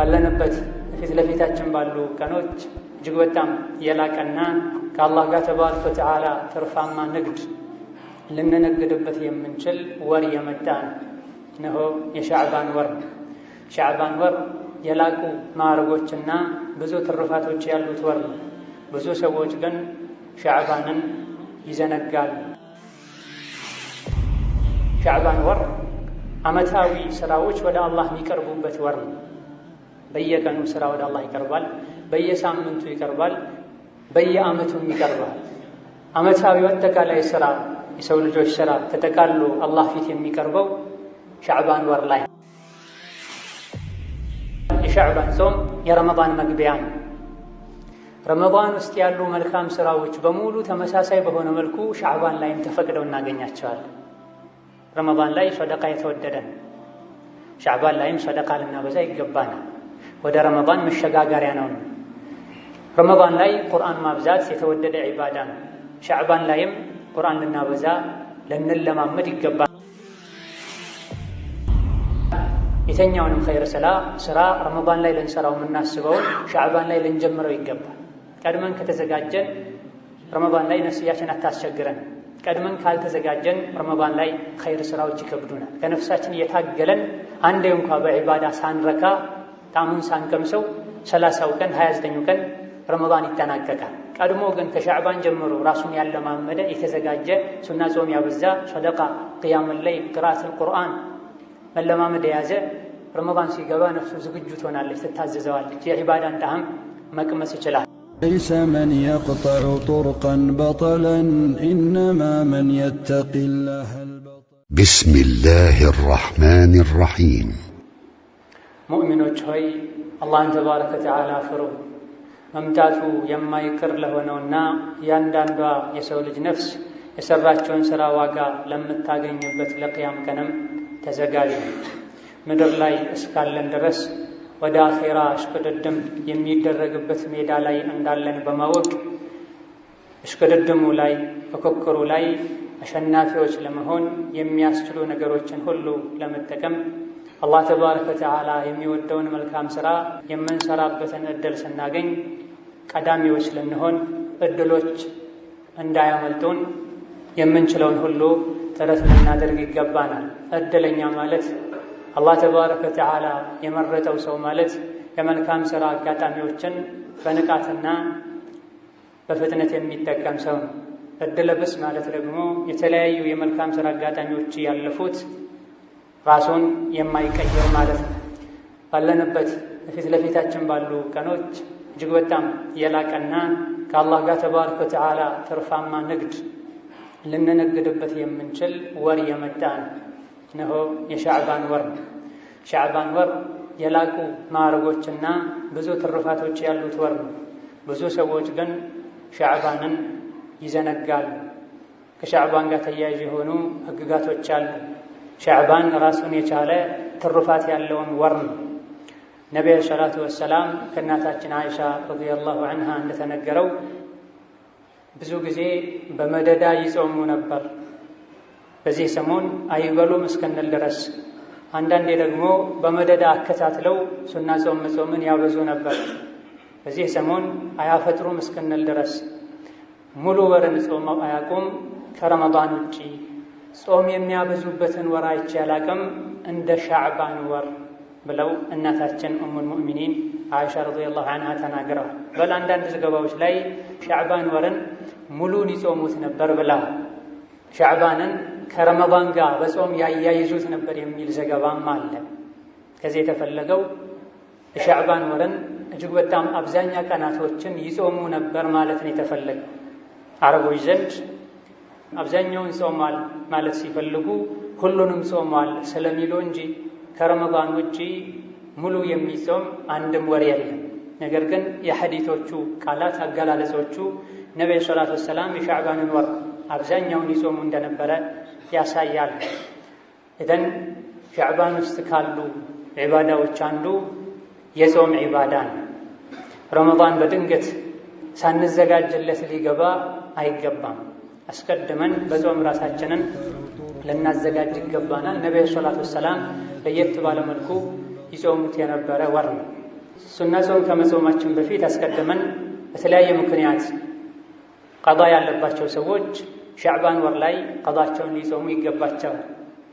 ባለንበት ፊት ለፊታችን ባሉ ቀኖች እጅግ በጣም የላቀና ከአላህ ጋር ተባረከ ወተዓላ ትርፋማ ንግድ ልንነግድበት የምንችል ወር የመጣ ነው። እነሆ የሻዕባን ወር። ሻዕባን ወር የላቁ ማዕረጎችና ብዙ ትሩፋቶች ያሉት ወር ነው። ብዙ ሰዎች ግን ሻዕባንን ይዘነጋሉ። ሻዕባን ወር ዓመታዊ ስራዎች ወደ አላህ የሚቀርቡበት ወር ነው። በየቀኑ ስራ ወደ አላህ ይቀርባል፣ በየሳምንቱ ይቀርባል፣ በየዓመቱም ይቀርባል። ዓመታዊ አጠቃላይ ስራ የሰው ልጆች ስራ ተጠቃሎ አላህ ፊት የሚቀርበው ሻዕባን ወር ላይ። የሻዕባን ጾም የረመዳን መግቢያ ነው። ረመዳን ውስጥ ያሉ መልካም ስራዎች በሙሉ ተመሳሳይ በሆነ መልኩ ሻዕባን ላይም ተፈቅደው እናገኛቸዋለን። ረመዳን ላይ ሰደቃ የተወደደ ነው። ሻዕባን ላይም ሰደቃ ልናበዛ ይገባናል። ወደ ረመዳን መሸጋገሪያ ነው። ረመዳን ላይ ቁርአን ማብዛት የተወደደ ዒባዳ ነው። ሻዕባን ላይም ቁርአን ልናበዛ ልንለማመድ ይገባል። የተኛውንም ኸይር ስራ ረመዳን ላይ ልንሰራው የምናስበውን ሻዕባን ላይ ልንጀምረው ይገባል። ቀድመን ከተዘጋጀን ረመዳን ላይ ነፍስያችን አታስቸግረን። ቀድመን ካልተዘጋጀን ረመዳን ላይ ኸይር ስራዎች ይከብዱናል። ከነፍሳችን እየታገለን አንዴ እንኳ በዒባዳ ሳንረካ ጣዕሙን ሳንቀምሰው 30ው ቀን 29ው ቀን ረመዳን ይጠናቀቃል። ቀድሞ ግን ከሻዕባን ጀምሮ ራሱን ያለማመደ የተዘጋጀ ሱና ጾም ያበዛ ሰደቃ፣ ቅያሙል ለይል፣ ቅራአቱል ቁርአን መለማመድ የያዘ ረመዳን ሲገባ ነፍሱ ዝግጁ ትሆናለች፣ ትታዘዘዋለች፣ የዒባዳን ጣዕም መቅመስ ይችላል። ليس من يقطع طرقا بطلا إنما من يتقي الله البطل. بسم الله الرحمن الرحيم. ሙእሚኖች ሆይ አላህን ተባረከ ወተዓላ ፍሩ። መምጣቱ የማይቀር ለሆነውና ያንዳንዷ የሰው ልጅ ነፍስ የሰራቸውን ሥራ ዋጋ ለምታገኝበት ለቅያም ቀንም ተዘጋጁ። ምድር ላይ እስካለን ድረስ ወደ አኼራ እሽቅድድም የሚደረግበት ሜዳ ላይ እንዳለን በማወቅ እሽቅድድሙ ላይ በኩክሩ ላይ አሸናፊዎች ለመሆን የሚያስችሉ ነገሮችን ሁሉ ለመጠቀም አላህ ተባረከ ወተዓላ የሚወደውን መልካም ሥራ የምንሰራበትን እድል ስናገኝ ቀዳሚዎች ልንሆን እድሎች እንዳያመልጡን የምንችለውን ሁሉ ጥረት ልናደርግ ይገባናል። እድለኛ ማለት አላህ ተባረከ ወተዓላ የመረጠው ሰው ማለት የመልካም ሥራ አጋጣሚዎችን በንቃትና በፍጥነት የሚጠቀም ሰው ነው። እድለ ቢስ ማለት ደግሞ የተለያዩ የመልካም ሥራ አጋጣሚዎች ያለፉት ራሱን የማይቀየር ማለት ነው። ባለንበት ፊት ለፊታችን ባሉ ቀኖች እጅግ በጣም የላቀና ከአላህ ጋር ተባረከ ወተዓላ ትርፋማ ንግድ ልንነግድበት የምንችል ወር የመጣ ነው። እነሆ የሻዕባን ወር። ሻዕባን ወር የላቁ ማዕረጎችና ብዙ ትሩፋቶች ያሉት ወር ነው። ብዙ ሰዎች ግን ሻዕባንን ይዘነጋሉ። ከሻዕባን ጋር ተያያዥ የሆኑ ህግጋቶች አሉ። ሻዕባን ራሱን የቻለ ትሩፋት ያለውን ወር ነው። ነቢዩ ሰላቱ ወሰላም ከእናታችን አይሻ ረዲየላሁ ዐንሃ እንደተነገረው ብዙ ጊዜ በመደዳ ይጾሙ ነበር። በዚህ ሰሞን አይበሉም እስክንል ድረስ፣ አንዳንዴ ደግሞ በመደዳ አከታትለው ሱና ጾም መጾምን ያበዙ ነበር። በዚህ ሰሞን አያፈጥሩም እስክንል ድረስ ሙሉ ወርን ጾመው አያውቁም ከረመዳን ውጪ። ጾም የሚያበዙበትን ወር አይቼ አላቅም እንደ ሻዕባን ወር ብለው እናታችን ኡሙል ሙእሚኒን አይሻ ረዲየላሁ ዐንሃ ተናግረዋል። በአንዳንድ ዘገባዎች ላይ ሻዕባን ወርን ሙሉን ይጾሙት ነበር ብላ ሻዕባንን ከረመዳን ጋር በጾም ያያይዙት ነበር የሚል ዘገባም አለ። ከዚህ የተፈለገው የሻዕባን ወርን እጅግ በጣም አብዛኛ ቀናቶችን ይጾሙ ነበር ማለት ነው የተፈለገው። አረቦች ዘንድ አብዛኛውን ጾሟል ማለት ሲፈልጉ ሁሉንም ጾሟል ስለሚሉ እንጂ ከረመዳን ውጪ ሙሉ የሚጾም አንድም ወር የለም። ነገር ግን የሐዲቶቹ ቃላት አገላለጾቹ ነብዩ ሰለላሁ ዐለይሂ ወሰለም የሻዕባንን ወር አብዛኛውን ይጾሙ እንደነበረ ያሳያል። ኢዘን ሻዕባን ውስጥ ካሉ ዒባዳዎች አንዱ የጾም ዒባዳ ነው። ረመዳን በድንገት ሳንዘጋጅለት ሊገባ አይገባም። አስቀድመን በጾም ራሳችንን ልናዘጋጅ ይገባናል። ነብዩ ሰለላሁ ዐለይሂ ወሰለም ለየት ባለ መልኩ ይጾሙት የነበረ ወር ነው። ሱና ጾም ከመጾማችን በፊት አስቀድመን በተለያየ ምክንያት ቀዷ ያለባቸው ሰዎች ሻዕባን ወር ላይ ቀዷቸውን ሊጾሙ ይገባቸዋል።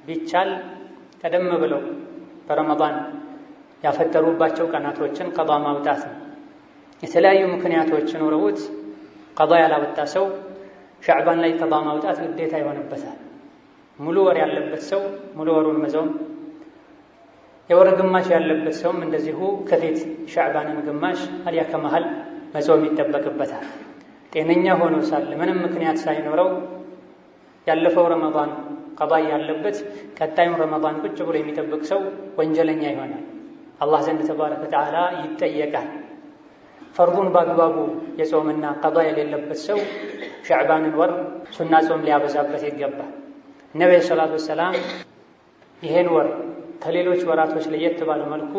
ቢቻል ቀደም ብለው በረመዳን ያፈጠሩባቸው ቀናቶችን ቀዷ ማውጣት ነው። የተለያዩ ምክንያቶች ኖረውት ቀዷ ያላወጣ ሰው ሻዕባን ላይ ቀዷ ማውጣት ግዴታ ይሆንበታል። ሙሉ ወር ያለበት ሰው ሙሉ ወሩን መጾም፣ የወር ግማሽ ያለበት ሰውም እንደዚሁ ከፊት ሻዕባንን ግማሽ አልያ ከመሃል መጾም ይጠበቅበታል። ጤነኛ ሆኖ ሳለ ምንም ምክንያት ሳይኖረው ያለፈው ረመዳን ቀዷ ያለበት ቀጣዩን ረመዳን ቁጭ ብሎ የሚጠብቅ ሰው ወንጀለኛ ይሆናል። አላህ ዘንድ ተባረከ ወተዓላ ይጠየቃል። ፈርዱን በአግባቡ የጾምና ቀዷ የሌለበት ሰው ሻዕባንን ወር ሱና ጾም ሊያበዛበት ይገባል። ነቢዩ ሰላቱ ወሰላም ይሄን ወር ከሌሎች ወራቶች ለየት ባለ መልኩ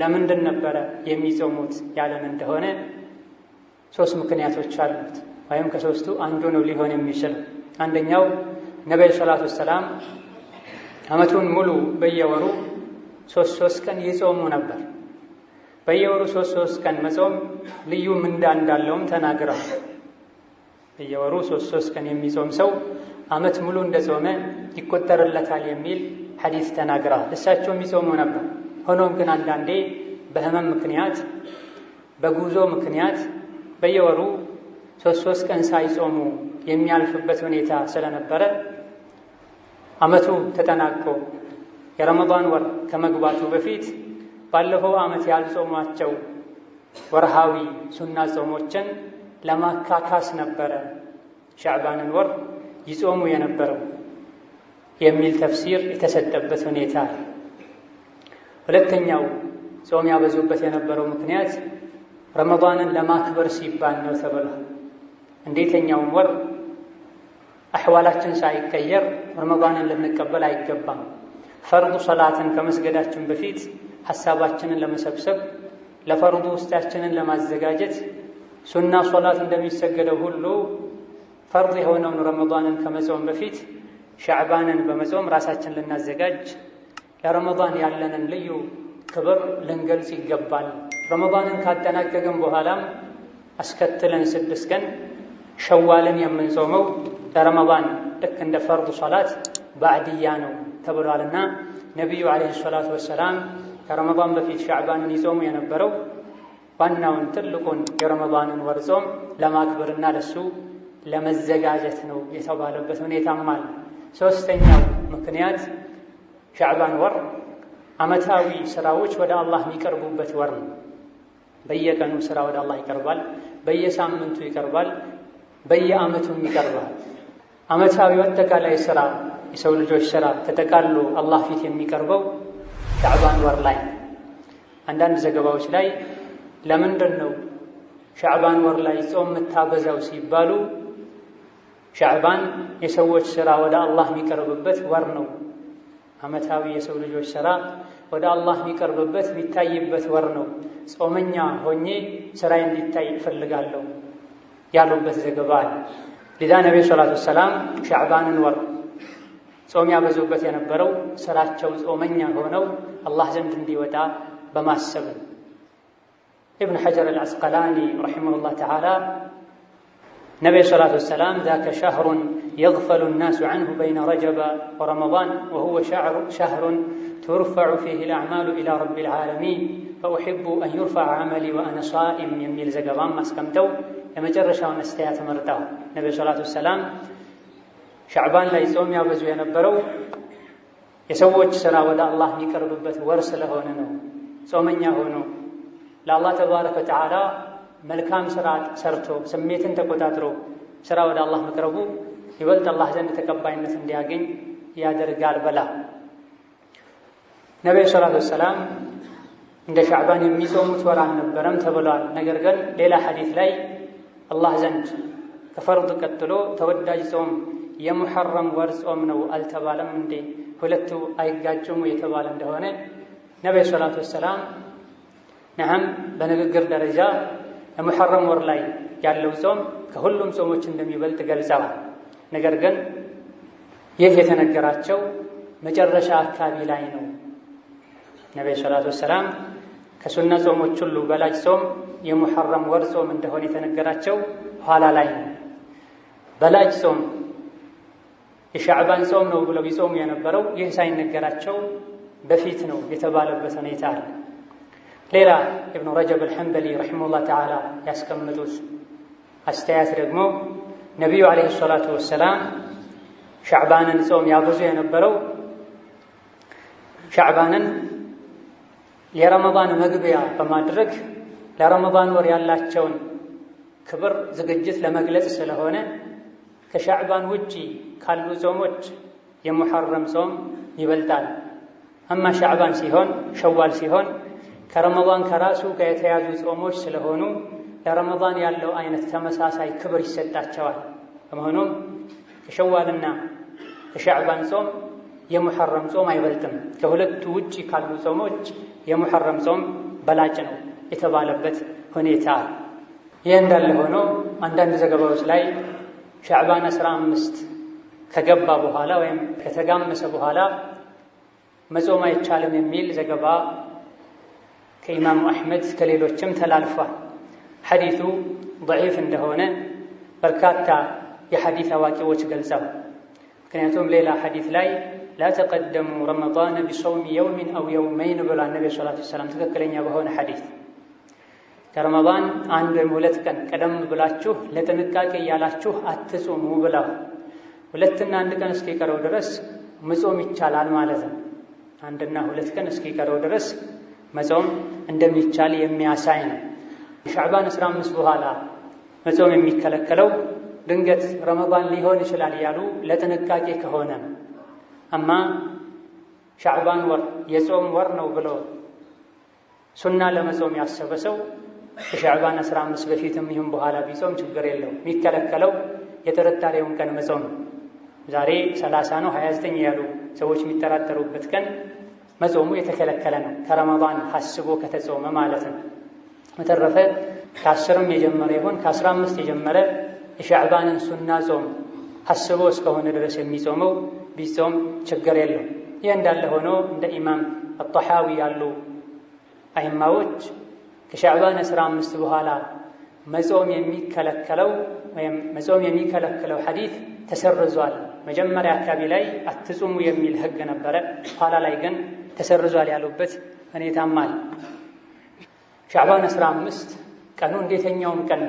ለምንድን ነበረ የሚጾሙት ያለን እንደሆነ 3 ምክንያቶች አሉት፣ ወይም ከ3ቱ አንዱ ነው ሊሆን የሚችል። አንደኛው ነቢዩ ሰላቱ ወሰላም ዓመቱን ሙሉ በየወሩ 3 ቀን ይጾሙ ነበር። በየወሩ 3 ቀን መጾም ልዩ ምንዳ እንዳለውም ተናግረዋል። በየወሩ 3 ቀን የሚጾም ሰው ዓመት ሙሉ እንደጾመ ይቆጠርለታል የሚል ሐዲስ ተናግረዋል። እሳቸው የሚጾሙ ነበር። ሆኖም ግን አንዳንዴ በህመም ምክንያት በጉዞ ምክንያት በየወሩ 3 ቀን ሳይጾሙ የሚያልፍበት ሁኔታ ስለነበረ ዓመቱ ተጠናቆ የረመዳን ወር ከመግባቱ በፊት ባለፈው ዓመት ያልጾሟቸው ወርሃዊ ሱና ጾሞችን ለማካካስ ነበረ ሻዕባንን ወር ይጾሙ የነበረው የሚል ተፍሲር የተሰጠበት ሁኔታ። ሁለተኛው ጾም ያበዙበት የነበረው ምክንያት ረመዳንን ለማክበር ሲባል ነው ተብሏል። እንዴተኛውም ወር አሕዋላችን ሳይቀየር ረመዳንን ልንቀበል አይገባም። ፈርዱ ሰላትን ከመስገዳችን በፊት ሐሳባችንን ለመሰብሰብ ለፈርዱ ውስጣችንን ለማዘጋጀት ሱና ሶላት እንደሚሰገደው ሁሉ ፈርድ የሆነውን ረመዳንን ከመጾም በፊት ሻዕባንን በመጾም ራሳችን ልናዘጋጅ ለረመዳን ያለንን ልዩ ክብር ልንገልጽ ይገባል። ረመዳንን ካጠናቀቅን በኋላም አስከትለን 6 ቀን ሸዋልን የምንጾመው ለረመዳን ልክ እንደ ፈርዱ ሶላት ባዕድያ ነው ተብሏልና ነቢዩ ዓለይሂ ሰላቱ ወሰላም ከረመዳን በፊት ሻዕባንን ይጾሙ የነበረው ዋናውን ትልቁን የረመዳንን ወር ጾም ለማክበርና ለሱ ለመዘጋጀት ነው የተባለበት ሁኔታም አለ። 3ኛው ምክንያት ሻዕባን ወር ዓመታዊ ስራዎች ወደ አላህ የሚቀርቡበት ወር ነው። በየቀኑ ስራ ወደ አላህ ይቀርባል፣ በየሳምንቱ ይቀርባል፣ በየዓመቱም ይቀርባል። ዓመታዊ አጠቃላይ ስራ የሰው ልጆች ስራ ተጠቃሎ አላህ ፊት የሚቀርበው ሻዕባን ወር ላይ። አንዳንድ ዘገባዎች ላይ ለምንድን ነው ሻዕባን ወር ላይ ጾም የምታበዛው ሲባሉ ሻዕባን የሰዎች ስራ ወደ አላህ የሚቀርብበት ወር ነው፣ ዓመታዊ የሰው ልጆች ስራ ወደ አላህ የሚቀርብበት የሚታይበት ወር ነው፣ ጾመኛ ሆኜ ስራዬ እንዲታይ እፈልጋለሁ ያሉበት ዘገባ አለ። ሊዛ ነቢዩ ሰላቱ ወሰላም ሻዕባንን ወር ጾም ያበዙበት የነበረው ስራቸው ጾመኛ ሆነው አላህ ዘንድ እንዲወጣ በማሰብ። ኢብኑ ሐጀር አልዐስቀላኒ ረሒመሁላህ ተዓላ ነቢዩ ሰላቱ ወሰላም ዛከ ሸህሩን የግፈሉ ናሱ ዐንሁ በይነ ረጀበ ወረመዳን ወሁወ ሸህሩን ቱርፈዑ ፊህ ልአዕማሉ ኢላ ረቢል ዓለሚን ፈኡሒቡ አን ዩርፈዐ ዐመሊ ወአነ ሷኢም የሚል ዘገባም አስቀምጠው የመጨረሻውን አስተያየት መርጠዋል። ነቢዩ ሰላቱ ወሰላም ሻዕባን ላይ ጾም ያበዙ የነበረው የሰዎች ሥራ ወደ አላህ የሚቀርብበት ወር ስለሆነ ነው። ጾመኛ ሆኖ ለአላህ ተባረከ ወተዓላ መልካም ሥራ ሰርቶ ስሜትን ተቆጣጥሮ ሥራ ወደ አላህ መቅረቡ ይበልጥ አላህ ዘንድ ተቀባይነት እንዲያገኝ ያደርጋል በላ። ነቢዩ ሰላቱ ወሰላም እንደ ሻዕባን የሚጾሙት ወር አልነበረም ተብሏል። ነገር ግን ሌላ ሐዲስ ላይ አላህ ዘንድ ከፈርድ ቀጥሎ ተወዳጅ ጾም የሙሐረም ወር ጾም ነው አልተባለም እንዴ? ሁለቱ አይጋጭሙ የተባለ እንደሆነ ነቢዩ ሰላቱ ወሰላም ነዓም በንግግር ደረጃ የሙሐረም ወር ላይ ያለው ጾም ከሁሉም ጾሞች እንደሚበልጥ ገልጸዋል። ነገር ግን ይህ የተነገራቸው መጨረሻ አካባቢ ላይ ነው። ነቢዩ ሰላቱ ወሰላም ከሱና ጾሞች ሁሉ በላጭ ጾም የሙሐረም ወር ጾም እንደሆነ የተነገራቸው ኋላ ላይ ነው። በላጭ ጾም የሻዕባን ጾም ነው ብለው ይጾሙ የነበረው ይህ ሳይነገራቸው በፊት ነው የተባለበት ሁኔታ አለ። ሌላ ኢብኑ ረጀብ አልሐንበሊ ረሒመሁላህ ተዓላ ያስቀምጡት አስተያየት ደግሞ ነቢዩ ዓለይሂ ሰላቱ ወሰላም ሻዕባንን ጾም ያበዙ የነበረው ሻዕባንን የረመዳን መግቢያ በማድረግ ለረመዳን ወር ያላቸውን ክብር ዝግጅት ለመግለጽ ስለሆነ ከሻዕባን ውጪ ካሉ ጾሞች የሙሐረም ጾም ይበልጣል። አማ ሻዕባን ሲሆን ሸዋል ሲሆን ከረመዳን ከራሱ ጋር የተያዙ ጾሞች ስለሆኑ ለረመዳን ያለው አይነት ተመሳሳይ ክብር ይሰጣቸዋል። በመሆኑም ከሸዋልና ከሻዕባን ጾም የሙሐረም ጾም አይበልጥም። ከሁለቱ ውጪ ካሉ ጾሞች የሙሐረም ጾም በላጭ ነው የተባለበት ሁኔታ። ይህ እንዳለ ሆኖ አንዳንድ ዘገባዎች ላይ ሻዕባን 15 ከገባ በኋላ ወይም ከተጋመሰ በኋላ መጾም አይቻልም የሚል ዘገባ ከኢማሙ አሕመድ ከሌሎችም ተላልፏል። ሐዲቱ ደዒፍ እንደሆነ በርካታ የሐዲት አዋቂዎች ገልጸው፣ ምክንያቱም ሌላ ሐዲት ላይ ላ ተቀደሙ ረመዳን ቢሰውሚ የውሚን አው የውመይን ብሏል ነቢ ሰለላሁ ዐለይሂ ወሰለም። ትክክለኛ በሆነ ሐዲት ከረመዳን 1 ወይም 2 ቀን ቀደም ብላችሁ ለጥንቃቄ እያላችሁ አትጾሙ ብለው 2 እና 1 ቀን እስኪቀረው ድረስ መጾም ይቻላል ማለት ነው። 1 እና 2 ቀን እስኪቀረው ድረስ መጾም እንደሚቻል የሚያሳይ ነው። ሻዕባን 15 በኋላ መጾም የሚከለከለው ድንገት ረመዳን ሊሆን ይችላል ያሉ ለጥንቃቄ ከሆነ ነው። አማ ሻዕባን ወር የጾም ወር ነው ብሎ ሱና ለመጾም ያሰበ ሰው ከሻዕባን 15 በፊትም ይሁን በኋላ ቢጾም ችግር የለው። የሚከለከለው የጥርጣሬውን ቀን መጾም ነው። ዛሬ 30 ነው 29 ያሉ ሰዎች የሚጠራጠሩበት ቀን መጾሙ የተከለከለ ነው፣ ከረመዳን ሐስቦ ከተጾመ ማለት ነው። በተረፈ ከ10ም የጀመረ ይሁን ከ15 የጀመረ የሻዕባንን ሱና ጾም ሐስቦ እስከሆነ ድረስ የሚጾመው ቢጾም ችግር የለው። ይህ እንዳለ ሆኖ እንደ ኢማም አጣሐዊ ያሉ አይማዎች ከሻዕባን 15 በኋላ መጾም የሚከለከለው ወይም መጾም የሚከለከለው ሐዲት ተሰርዟል። መጀመሪያ አካባቢ ላይ አትጹሙ የሚል ሕግ ነበረ፣ ኋላ ላይ ግን ተሰርዟል ያሉበት ሁኔታም አለ። ሻዕባን 15 ቀኑ እንዴተኛውም ቀን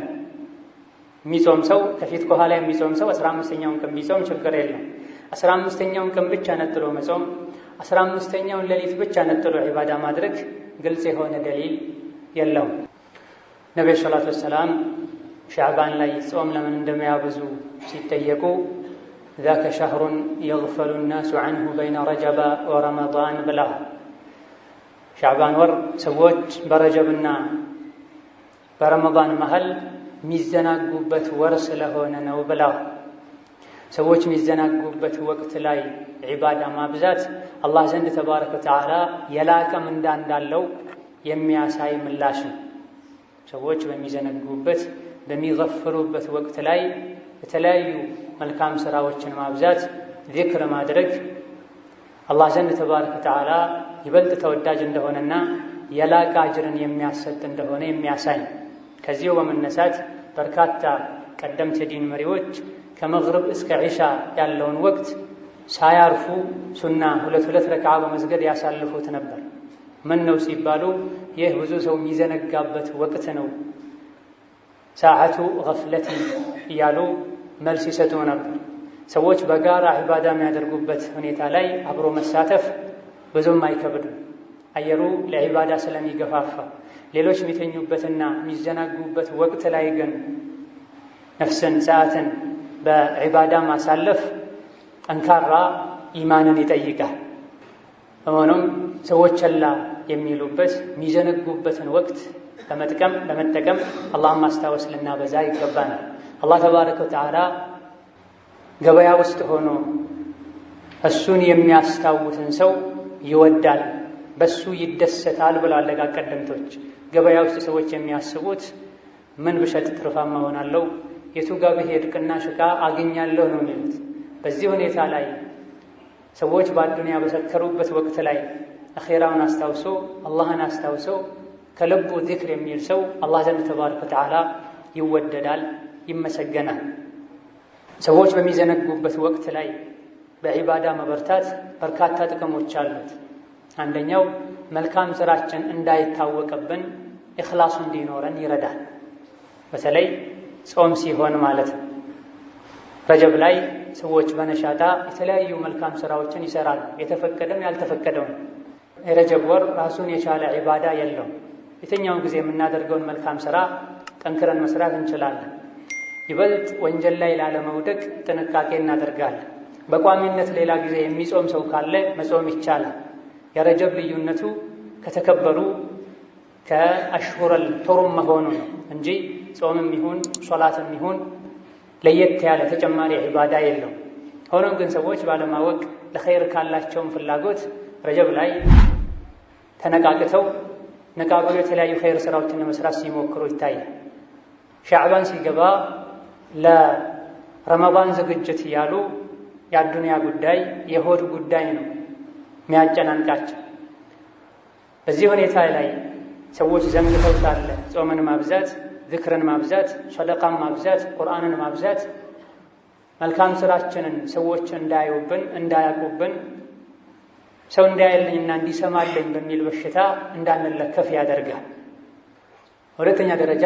የሚጾም ሰው ከፊት ከኋላ የሚጾም ሰው 15ኛውን ቀን ቢጾም ችግር የለም። 15ኛውን ቀን ብቻ ነጥሎ መጾም፣ 15ኛውን ሌሊት ብቻ ነጥሎ ዒባዳ ማድረግ ግልጽ የሆነ ደሊል የለውም። ነብዩ ሰለላሁ ዐለይሂ ወሰለም ሻዕባን ላይ ጾም ለምን እንደሚያበዙ ሲጠየቁ ذاك شهر يغفل الناس عنه بين رجب ورمضان ብለው ሻዕባን ወር ሰዎች በረጀብና በረመዳን መሃል የሚዘናጉበት ወር ስለሆነ ነው ብለው ሰዎች የሚዘናጉበት ወቅት ላይ ዒባዳ ማብዛት አላህ ዘንድ ተባረከ ወተዓላ የላቀ ምንዳ እንዳለው የሚያሳይ ምላሽ ነው። ሰዎች በሚዘነጉበት በሚገፍሉበት ወቅት ላይ የተለያዩ መልካም ስራዎችን ማብዛት፣ ዚክር ማድረግ አላህ ዘንድ ተባረከ ወተዓላ ይበልጥ ተወዳጅ እንደሆነና የላቀ አጅርን የሚያሰጥ እንደሆነ የሚያሳይ ነው። ከዚሁ በመነሳት በርካታ ቀደምት የዲን መሪዎች ከመግሪብ እስከ ዒሻ ያለውን ወቅት ሳያርፉ ሱና 2 ረክዓ በመስገድ ያሳልፉት ነበር። ምን ነው ሲባሉ ይህ ብዙ ሰው የሚዘነጋበት ወቅት ነው፣ ሰዓቱ ገፍለት እያሉ መልስ ይሰጡ ነበር። ሰዎች በጋራ ዒባዳ የሚያደርጉበት ሁኔታ ላይ አብሮ መሳተፍ ብዙም አይከብድም፣ አየሩ ለዒባዳ ስለሚገፋፋ። ሌሎች የሚተኙበትና የሚዘናጉበት ወቅት ላይ ግን ነፍስን ሰዓትን በዒባዳ ማሳለፍ ጠንካራ ኢማንን ይጠይቃል። በመሆኑም ሰዎች ቸላ የሚሉበት የሚዘነጉበትን ወቅት ለመጠቀም አላህን ማስታወስ ልናበዛ ይገባናል። አላህ ተባረከ ወተዓላ ገበያ ውስጥ ሆኖ እሱን የሚያስታውስን ሰው ይወዳል፣ በሱ ይደሰታል ብለዋል ደጋግ ቀደምቶች። ገበያ ውስጥ ሰዎች የሚያስቡት ምን ብሸጥ ትርፋማ ሆናለሁ፣ የቱ ጋር ብሄድ ቅናሽ ዕቃ አገኛለሁ ነው የሚሉት። በዚህ ሁኔታ ላይ ሰዎች በአዱንያ በሰከሩበት ወቅት ላይ አኼራውን አስታውሶ አላህን አስታውሶ ከልቡ ዚክር የሚል ሰው አላህ ዘንድ ተባረከ ወተዓላ ይወደዳል፣ ይመሰገናል። ሰዎች በሚዘነጉበት ወቅት ላይ በዒባዳ መበርታት በርካታ ጥቅሞች አሉት። አንደኛው መልካም ስራችን እንዳይታወቅብን ኢኽላሱ እንዲኖረን ይረዳል። በተለይ ጾም ሲሆን ማለት ነው። ረጀብ ላይ ሰዎች በነሻጣ የተለያዩ መልካም ስራዎችን ይሰራሉ፣ የተፈቀደም ያልተፈቀደውም። የረጀብ ወር ራሱን የቻለ ዒባዳ የለውም። የትኛውን ጊዜ የምናደርገውን መልካም ስራ ጠንክረን መስራት እንችላለን። ይበልጥ ወንጀል ላይ ላለመውደቅ ጥንቃቄ እናደርጋለን። በቋሚነት ሌላ ጊዜ የሚጾም ሰው ካለ መጾም ይቻላል። የረጀብ ልዩነቱ ከተከበሩ ከአሽሁረል ሑሩም መሆኑ ነው እንጂ ጾምም ይሁን ሶላትም ይሁን ለየት ያለ ተጨማሪ ዒባዳ የለውም። ሆኖም ግን ሰዎች ባለማወቅ ለኸይር ካላቸውም ፍላጎት ረጀብ ላይ ተነቃቅተው ነቃ ብለው የተለያዩ ኸይር ስራዎችን ለመስራት ሲሞክሩ ይታያል። ሻዕባን ሲገባ ለረመዳን ዝግጅት እያሉ የአዱንያ ጉዳይ የሆድ ጉዳይ ነው የሚያጨናንቃቸው። በዚህ ሁኔታ ላይ ሰዎች ዘንግተው ሳለ ጾምን ማብዛት፣ ዝክርን ማብዛት፣ ሰደቃን ማብዛት፣ ቁርአንን ማብዛት መልካም ስራችንን ሰዎች እንዳያዩብን እንዳያውቁብን ሰው እንዳያየልኝና እንዲሰማልኝ በሚል በሽታ እንዳንለከፍ ያደርጋል። ሁለተኛ ደረጃ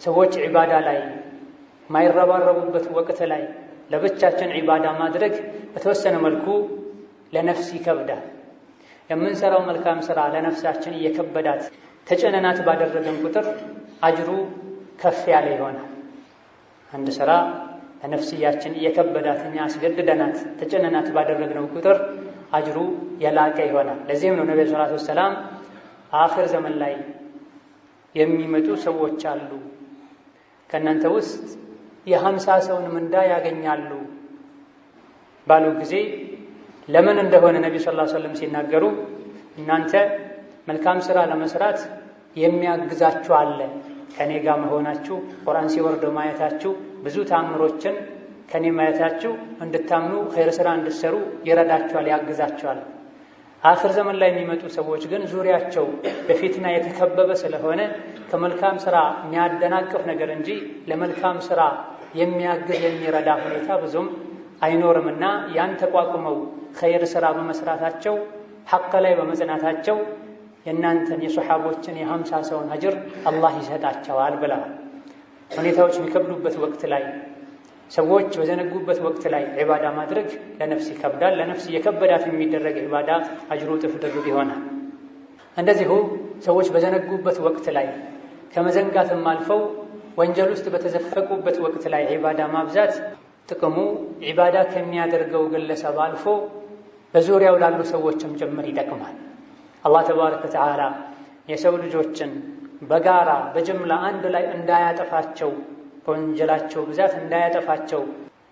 ሰዎች ዒባዳ ላይ ማይረባረቡበት ወቅት ላይ ለብቻችን ዒባዳ ማድረግ በተወሰነ መልኩ ለነፍስ ይከብዳል። የምንሰራው መልካም ስራ ለነፍሳችን እየከበዳት ተጨነናት ባደረገን ቁጥር አጅሩ ከፍ ያለ ይሆናል። አንድ ስራ ለነፍስያችን እየከበዳት እኛ አስገድደናት ተጨነናት ባደረግነው ቁጥር አጅሩ የላቀ ይሆናል። ለዚህም ነው ነብዩ ሰለላሁ ዐለይሂ ወሰለም አኺር ዘመን ላይ የሚመጡ ሰዎች አሉ፣ ከእናንተ ውስጥ የ50 ሰውን ምንዳ ያገኛሉ ባሉ ጊዜ ለምን እንደሆነ ነብዩ ሰለላሁ ዐለይሂ ወሰለም ሲናገሩ እናንተ መልካም ስራ ለመስራት የሚያግዛችሁ አለ፣ ከኔ ጋር መሆናችሁ፣ ቁርአን ሲወርድ ማየታችሁ፣ ብዙ ተአምሮችን ከኔ ማየታችሁ እንድታምኑ ኸይር ስራ እንድትሰሩ ይረዳችኋል፣ ያግዛችኋል። አኺር ዘመን ላይ የሚመጡ ሰዎች ግን ዙሪያቸው በፊትና የተከበበ ስለሆነ ከመልካም ስራ የሚያደናቅፍ ነገር እንጂ ለመልካም ስራ የሚያግዝ የሚረዳ ሁኔታ ብዙም አይኖርምና ያን ተቋቁመው ኸይር ስራ በመስራታቸው ሐቅ ላይ በመጽናታቸው የእናንተን የሶሓቦችን የ50 ሰውን አጅር አላህ ይሰጣቸዋል ብለዋል። ሁኔታዎች የሚከብዱበት ወቅት ላይ ሰዎች በዘነጉበት ወቅት ላይ ዒባዳ ማድረግ ለነፍስ ይከብዳል። ለነፍስ የከበዳት የሚደረግ ዒባዳ አጅሩ እጥፍ ድርብ ይሆናል። እንደዚሁ ሰዎች በዘነጉበት ወቅት ላይ ከመዘንጋትም አልፈው ወንጀል ውስጥ በተዘፈቁበት ወቅት ላይ ዒባዳ ማብዛት ጥቅሙ ዒባዳ ከሚያደርገው ግለሰብ አልፎ በዙሪያው ላሉ ሰዎችም ጭምር ይጠቅማል። አላህ ተባረከ ወተዓላ የሰው ልጆችን በጋራ በጅምላ አንድ ላይ እንዳያጠፋቸው በወንጀላቸው ብዛት እንዳያጠፋቸው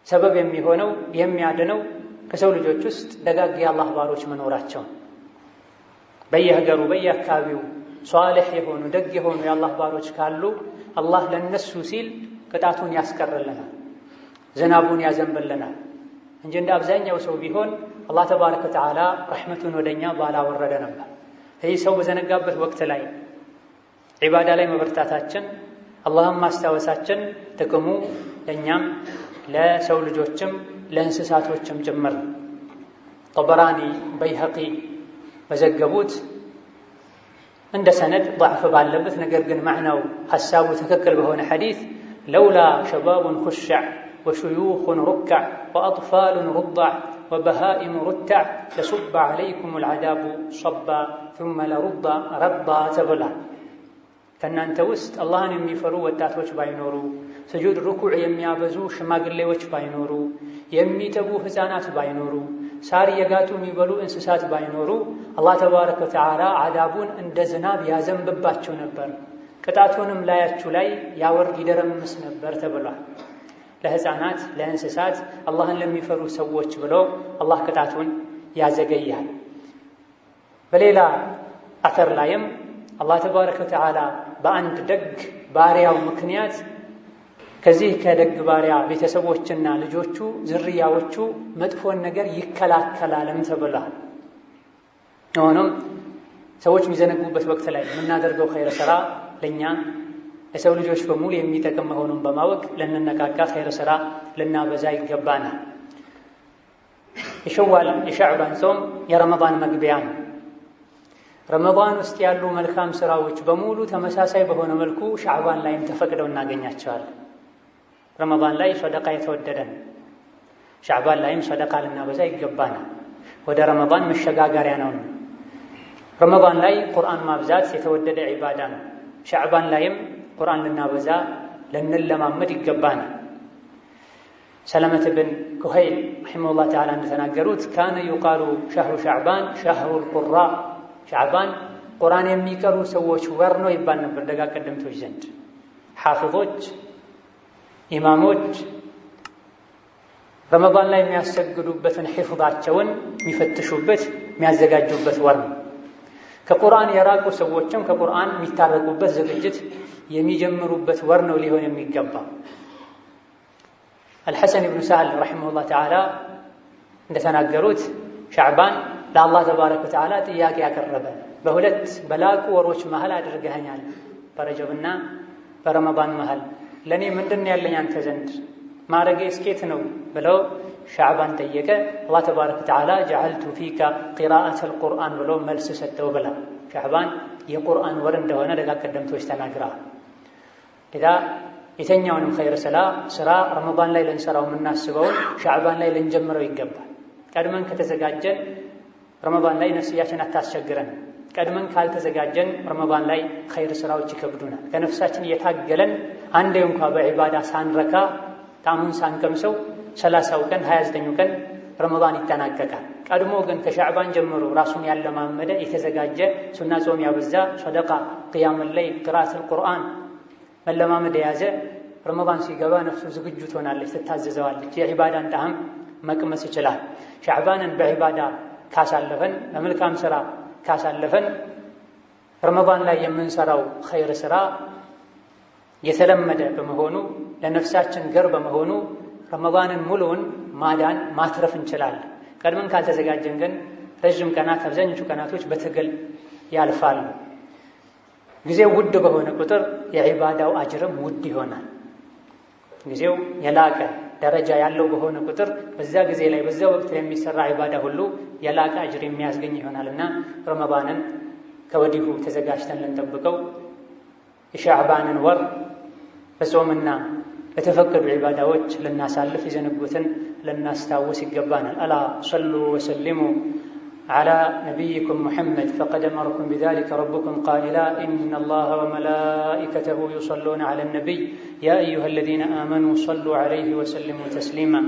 ሰበብ የሚሆነው የሚያድነው ከሰው ልጆች ውስጥ ደጋግ የአላህ ባሮች መኖራቸው። በየሀገሩ በየአካባቢው ሷሊህ የሆኑ ደግ የሆኑ የአላህ ባሮች ካሉ አላህ ለነሱ ሲል ቅጣቱን ያስቀርልናል፣ ዝናቡን ያዘንብልናል እንጂ እንደ አብዛኛው ሰው ቢሆን አላህ ተባረከ ወተዓላ ረሕመቱን ወደኛ ባላወረደ ነበር። ይህ ሰው በዘነጋበት ወቅት ላይ ዒባዳ ላይ መበርታታችን አላህን ማስታወሳችን ጥቅሙ ለእኛም ለሰው ልጆችም ለእንስሳቶችም ጭምር። ጠበራኒ በይሀቂ በዘገቡት እንደ ሰነድ ضعፍ ባለበት ነገር ግን ማዕናው ሐሳቡ ትክክል በሆነ ሐዲስ ለውላ ሸባቡን ኹሻዕ ወሹዩኹን ሩካዕ ወአጥፋሉን ሩዳዕ ወበሃኢሙ ሩታዕ ለሱበ ዐለይኩም አልዐዛቡ ሶባ ثم ለሩዳ ረዳ ተብሏል። ከእናንተ ውስጥ አላህን የሚፈሩ ወጣቶች ባይኖሩ፣ ስጁድ ሩኩዕ የሚያበዙ ሽማግሌዎች ባይኖሩ፣ የሚጠቡ ሕፃናት ባይኖሩ፣ ሳር የጋጡ የሚበሉ እንስሳት ባይኖሩ አላህ ተባረከ ወተዓላ ዐዛቡን እንደ ዝናብ ያዘንብባቸው ነበር፣ ቅጣቱንም ላያችሁ ላይ ያወርድ ይደረምስ ነበር ተብሏል። ለሕፃናት ለእንስሳት አላህን ለሚፈሩ ሰዎች ብሎ አላህ ቅጣቱን ያዘገያል። በሌላ አተር ላይም አላህ ተባረከ ወተዓላ በአንድ ደግ ባሪያው ምክንያት ከዚህ ከደግ ባሪያ ቤተሰቦችና ልጆቹ ዝርያዎቹ መጥፎን ነገር ይከላከላልም ተብሏል። ሆኖም ሰዎች የሚዘነጉበት ወቅት ላይ የምናደርገው ኸይር ሥራ ለእኛ ለሰው ልጆች በሙሉ የሚጠቅም መሆኑን በማወቅ ልንነቃቃ ኸይር ሥራ ልናበዛ ይገባናል። የሸዋል የሻዕባን ጾም የረመዳን መግቢያ ነው። ረመዳን ውስጥ ያሉ መልካም ሥራዎች በሙሉ ተመሳሳይ በሆነ መልኩ ሻዕባን ላይም ተፈቅደው እናገኛቸዋለን። ረመዳን ላይ ሰደቃ የተወደደ ነው። ሻዕባን ላይም ሰደቃ ልናበዛ ይገባናል። ወደ ረመዳን መሸጋገሪያ ነው። ረመዳን ላይ ቁርአን ማብዛት የተወደደ ዒባዳ ነው። ሻዕባን ላይም ቁርአን ልናበዛ ልንለማመድ ይገባናል። ሰለመት ብን ኩሀይል ረሒመሁላህ ተዓላ እንደተናገሩት ካነ ዩቃሉ ሸህሩ ሻዕባን ሸህሩል ቁራ፣ ሻዕባን ቁርአን የሚቀሩ ሰዎች ወር ነው ይባል ነበር ደጋ ቀደምቶች ዘንድ። ሓፊዞች ኢማሞች ረመዳን ላይ የሚያሰግዱበትን ሒፍዛቸውን የሚፈትሹበት የሚያዘጋጁበት ወር ነው። ከቁርአን የራቁ ሰዎችም ከቁርአን የሚታረቁበት ዝግጅት የሚጀምሩበት ወር ነው ሊሆን የሚገባ። አልሐሰን ብኑ ሰህል ረሒመሁላህ ተዓላ እንደተናገሩት ሻዕባን ለአላህ ተባረከ ወተዓላ ጥያቄ ያቀረበ በሁለት በላቁ ወሮች መሃል አድርገኸኛል፣ በረጀብና በረመዳን መሃል ለእኔ ምንድን ያለኝ አንተ ዘንድ ማረጌ እስኬት ነው ብለው ሻዕባን ጠየቀ። አላህ ተባረከ ወተዓላ ጀዐልቱ ፊከ ቂራአተል ቁርአን ብሎ መልስ ሰጠው ብላ ሻዕባን የቁርአን ወር እንደሆነ ደጋ ቀደምቶች ተናግረዋል። ኢዛ የተኛውንም ኸይር ስራ ረመዳን ላይ ልንሰራው የምናስበውን ሻዕባን ላይ ልንጀምረው ይገባል። ቀድመን ከተዘጋጀን ረመዳን ላይ ነፍስያችን አታስቸግረን። ቀድመን ካልተዘጋጀን ረመዳን ላይ ኸይር ስራዎች ይከብዱናል። ከነፍሳችን እየታገለን አንዴ እንኳ በዒባዳ ሳንረካ ጣዕሙን ሳንቀምሰው 30ው ቀን 29ኙ ቀን ረመዳን ይጠናቀቃል። ቀድሞ ግን ከሻዕባን ጀምሮ ራሱን ያለማመደ የተዘጋጀ ሱና ጾም ያበዛ ሰደቃ፣ ቅያሙል ለይል፣ ቅራአተል ቁርአን መለማመድ የያዘ ረመዳን ሲገባ ነፍሱ ዝግጁ ትሆናለች፣ ትታዘዘዋለች፣ የዒባዳን ጣዕም መቅመስ ይችላል። ሻዕባንን በዒባዳ ካሳለፈን በመልካም ሥራ ካሳለፈን ረመዳን ላይ የምንሰራው ኸይር ሥራ የተለመደ በመሆኑ ለነፍሳችን ገር በመሆኑ ረመዳንን ሙሉውን ማዳን ማትረፍ እንችላለን። ቀድመን ካልተዘጋጀን ግን ረዥም ቀናት አብዛኞቹ ቀናቶች በትግል ያልፋሉ። ጊዜው ውድ በሆነ ቁጥር የዒባዳው አጅርም ውድ ይሆናል። ጊዜው የላቀ ደረጃ ያለው በሆነ ቁጥር በዛ ጊዜ ላይ በዛ ወቅት የሚሰራ ዒባዳ ሁሉ የላቀ አጅር የሚያስገኝ ይሆናልና ረመዳንን ከወዲሁ ተዘጋጅተን ልንጠብቀው፣ የሻዕባንን ወር በጾምና በተፈቀዱ ዒባዳዎች ልናሳልፍ፣ የዘነጉትን ልናስታውስ ይገባናል። አላ ሰሉ ወሰሊሙ على نبيكم محمد فقد أمركم بذلك ربكم قائلا إن الله وملائكته يصلون على النبي يا أيها الذين آمنوا صلوا عليه وسلموا تسليما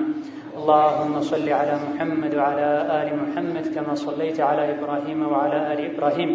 اللهم صل على محمد وعلى آل محمد كما صليت على إبراهيم وعلى آل إبراهيم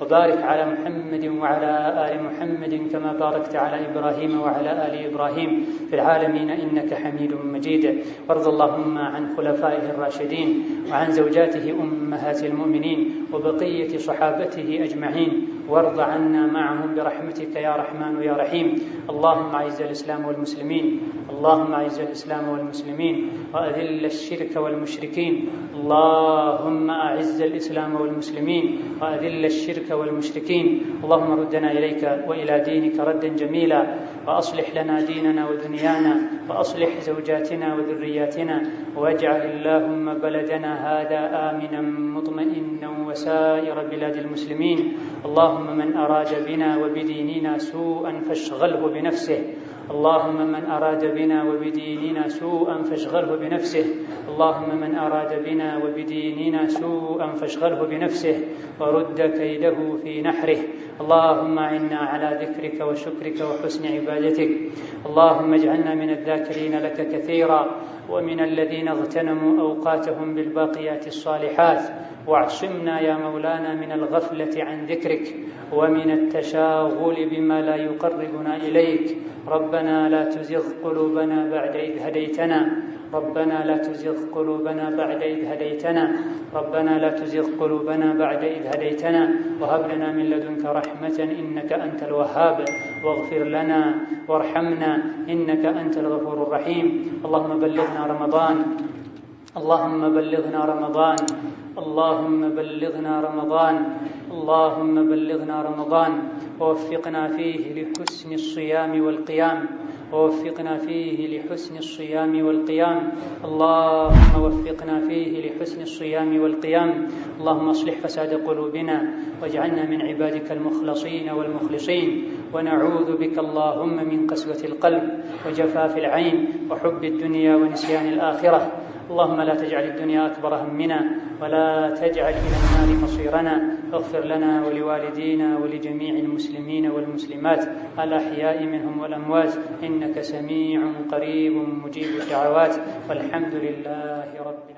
وبارك على محمد وعلى آل محمد كما باركت على إبراهيم وعلى آل إبراهيم في العالمين إنك حميد مجيد وارض اللهم عن خلفائه الراشدين وعن زوجاته أمهات المؤمنين وبقية صحابته أجمعين وارض عنا معهم برحمتك يا رحمن يا رحيم اللهم أعز الإسلام والمسلمين اللهم أعز الإسلام والمسلمين وأذل الشرك والمشركين اللهم أعز الإسلام والمسلمين وأذل الشرك والمشركين اللهم ردنا إليك وإلى دينك ردا جميلا وأصلح لنا ديننا ودنيانا وأصلح زوجاتنا وذرياتنا واجعل اللهم بلدنا هذا آمنا مطمئنا وسائر بلاد المسلمين اللهم من أراد بنا وبديننا سوءا فاشغله بنفسه اللهم من أراد بنا وبديننا سوءا فاشغله بنفسه اللهم من أراد بنا وبديننا سوءا فاشغله بنفسه ورد كيده في نحره اللهم أعنا على ذكرك وشكرك وحسن عبادتك اللهم اجعلنا من الذاكرين لك كثيرا ومن الذين اغتنموا أوقاتهم بالباقيات الصالحات واعصمنا يا مولانا من الغفلة عن ذكرك ومن التشاغل بما لا يقربنا إليك ربنا لا تزغ قلوبنا بعد إذ هديتنا ربنا لا تزغ قلوبنا بعد إذ هديتنا ربنا لا تزغ قلوبنا بعد إذ هديتنا وهب لنا من لدنك رحمة إنك أنت الوهاب واغفر لنا وارحمنا إنك أنت الغفور الرحيم اللهم بلغنا رمضان اللهم بلغنا رمضان اللهم بلغنا رمضان اللهم بلغنا رمضان ووفقنا فيه لحسن الصيام والقيام اللهم وفقنا فيه لحسن الصيام والقيام. اللهم اصلح فساد قلوبنا واجعلنا من عبادك المخلصين والمخلصين، ونعوذ بك اللهم من قسوة القلب وجفاف العين وحب الدنيا ونسيان الآخرة. اللهم لا تجعل الدنيا أكبر همنا ولا تجعل إلى النار مصيرنا. اغفر لنا ولوالدينا ولجميع المسلمين والمسلمات الأحياء منهم والأموات، إنك سميع قريب مجيب الدعوات، والحمد لله رب العالمين.